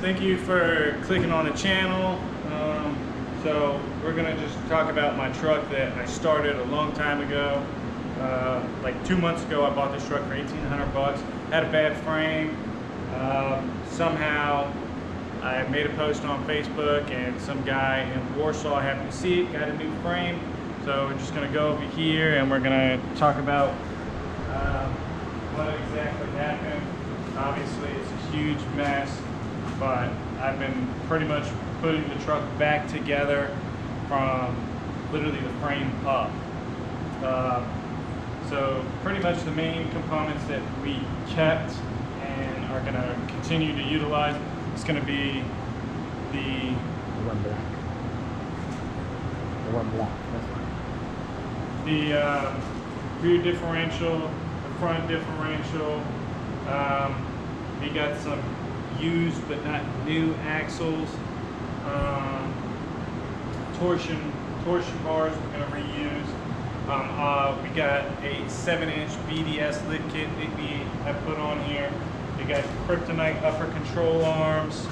thank you for clicking on the channel. So we're gonna just talk about my truck that I started a long time ago. Like 2 months ago, I bought this truck for 1,800 bucks. Had a bad frame. Somehow I made a post on Facebook and some guy in Warsaw happened to see it, got a new frame. So we're just gonna go over here and we're gonna talk about what exactly happened. Obviously it's a huge mess, but I've been pretty much putting the truck back together from literally the frame up. So pretty much the main components that we kept and are going to continue to utilize is going to be the one black. The one black. The rear differential, the front differential. We got some used but not new axles. Torsion bars we're going to reuse. We got a 7-inch BDS lift kit that we have put on here. We got kryptonite upper control arms.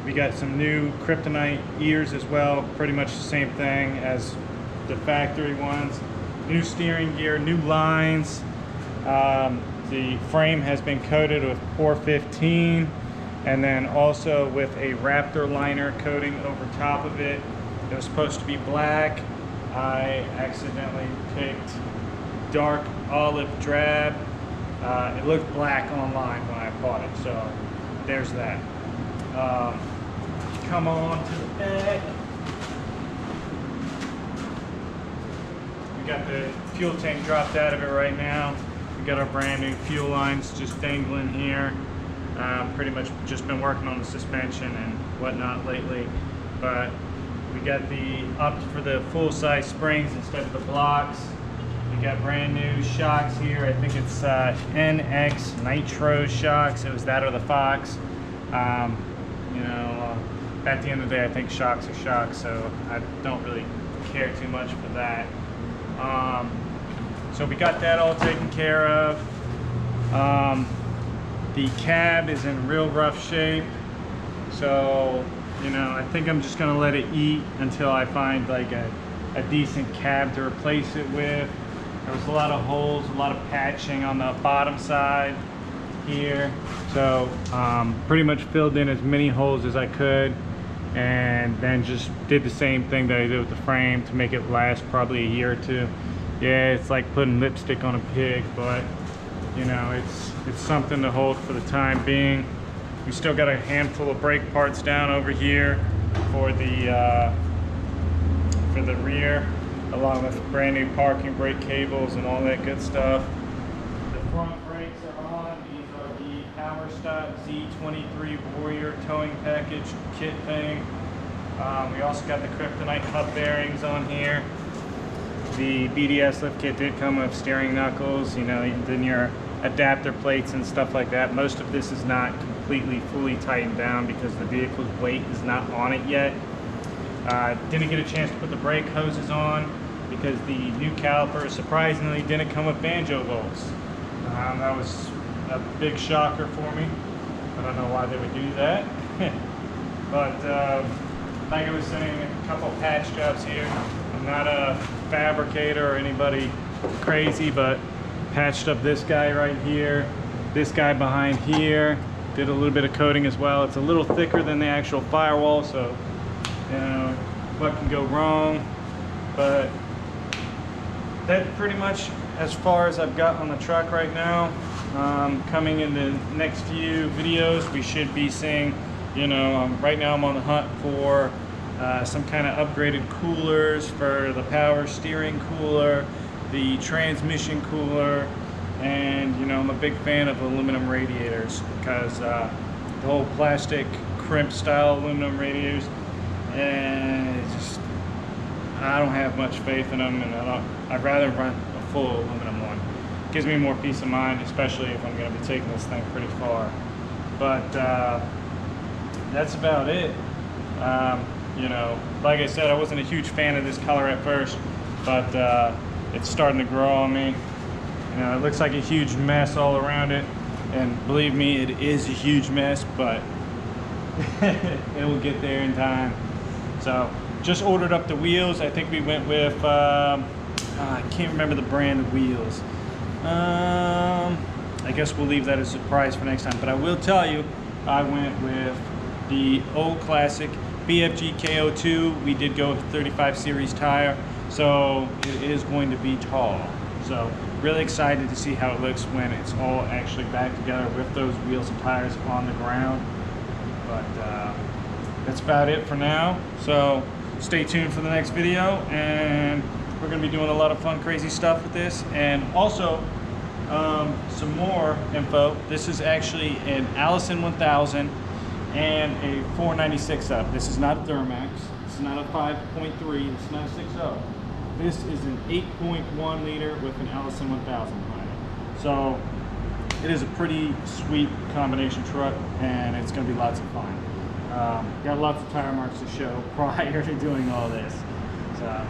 We got some new kryptonite ears as well, pretty much the same thing as the factory ones. New steering gear, new lines. The frame has been coated with 415 and then also with a Raptor liner coating over top of it. It was supposed to be black. I accidentally picked dark olive drab. It looked black online when I bought it, so there's that. Come on to the back. We got the fuel tank dropped out of it right now. We got our brand new fuel lines just dangling here. Pretty much just been working on the suspension and whatnot lately, but we got the opted for the full-size springs instead of the blocks. We got brand new shocks here. I think it's NX Nitro shocks. It was that or the Fox. You know, at the end of the day, I think shocks are shocks, so I don't really care too much for that. So we got that all taken care of. The cab is in real rough shape, so you know, I think I'm just gonna let it eat until I find like a decent cab to replace it with. There was a lot of holes, a lot of patching on the bottom side here, so pretty much filled in as many holes as I could, and then just did the same thing that I did with the frame to make it last probably a year or two. Yeah, it's like putting lipstick on a pig, but you know, it's something to hold for the time being. We still got a handful of brake parts down over here for the rear, along with brand new parking brake cables and all that good stuff. The front brakes are on. These are the Power Stop Z23 Warrior towing package kit thing. We also got the kryptonite hub bearings on here. The BDS lift kit did come with steering knuckles, you know, then your adapter plates and stuff like that. Most of this is not completely fully tightened down because the vehicle's weight is not on it yet. Didn't get a chance to put the brake hoses on because the new caliper surprisingly didn't come with banjo bolts. That was a big shocker for me. I don't know why they would do that. But like I was saying, a couple patch jobs here. I'm not a fabricator or anybody crazy, but patched up this guy right here, this guy behind here, did a little bit of coating as well. It's a little thicker than the actual firewall, so you know what can go wrong, but that's pretty much as far as I've got on the truck right now. Coming in the next few videos, we should be seeing, you know, right now I'm on the hunt for some kind of upgraded coolers for the power steering cooler, the transmission cooler, and you know, I'm a big fan of aluminum radiators because the whole plastic crimp style aluminum radiators, and it's just, I don't have much faith in them, and I'd rather run a full aluminum one. It gives me more peace of mind, especially if I'm going to be taking this thing pretty far. But that's about it. You know, like I said, I wasn't a huge fan of this color at first, but it's starting to grow on me. You know, it looks like a huge mess all around it. And believe me, it is a huge mess, but it will get there in time. So just ordered up the wheels. I think we went with I can't remember the brand of wheels. I guess we'll leave that as a surprise for next time, but I will tell you I went with the old classic BFG KO2. We did go with 35 series tire, so it is going to be tall. So really excited to see how it looks when it's all actually back together with those wheels and tires on the ground. But that's about it for now. So stay tuned for the next video, and we're going to be doing a lot of fun, crazy stuff with this. And also some more info. This is actually an Allison 1000 and a 496 up. This is not a Duramax. This is not a 5.3. This is not a 6.0. This is an 8.1 liter with an Allison 1000 behind it. So it is a pretty sweet combination truck, and it's going to be lots of fun. Got lots of tire marks to show prior to doing all this. So